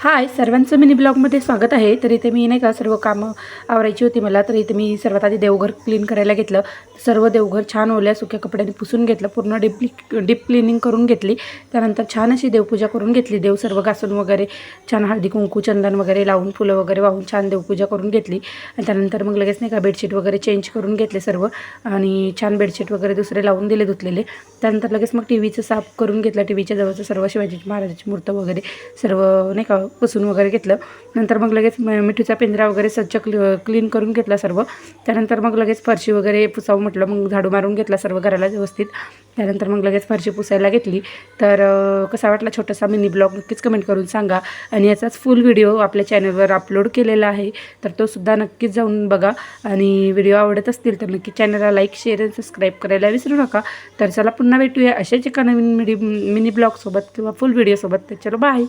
हाय, सर्वांचं मिनी ब्लॉगमध्ये स्वागत आहे. तर इथे मी नाही का सर्व कामं आवरायची होती मला. तर इथे मी सर्वात आधी देवघर क्लीन करायला घेतलं. सर्व देवघर छान ओल्या सुक्या कपड्याने पुसून घेतलं. पूर्ण डीप क्लिनिंग करून घेतली. त्यानंतर छान अशी देवपूजा करून घेतली. देव सर्व घासून वगैरे छान हळदी कुंकू चंदन वगैरे लावून फुलं वगैरे वाहून छान देवपूजा करून घेतली. आणि त्यानंतर मग लगेच नाही का बेडशीट वगैरे चेंज करून घेतले सर्व. आणि छान बेडशीट वगैरे दुसरे लावून दिले धुतलेले. त्यानंतर लगेच मग टीव्हीचं साफ करून घेतलं. टीव्हीच्या जवळचं सर्व शिवाजी महाराजाची मूर्त वगैरे सर्व नाही का पुसून वगैरे घेतलं. नंतर मग लगेच मिठूचा पिंजरा वगैरे स्वच्छ क्लीन करून घेतला सर्व. त्यानंतर मग लगेच फरशी वगैरे पुसावं म्हटलं. मग झाडू मारून घेतला सर्व घराला व्यवस्थित. त्यानंतर मग लगेच फरशी पुसायला घेतली. तर कसा वाटला छोटासा मिनी ब्लॉग नक्कीच कमेंट करून सांगा. आणि याचाच फुल व्हिडिओ आपल्या चॅनलवर अपलोड केलेला आहे, तर तो सुद्धा नक्कीच जाऊन बघा. आणि व्हिडिओ आवडत असतील तर नक्की चॅनलला लाईक शेअर आणि सबस्क्राईब करायला विसरू नका. तर चला पुन्हा भेटूया अशाच एका नवीन मिनी ब्लॉगसोबत किंवा फुल व्हिडिओसोबत. तर चलो बाय.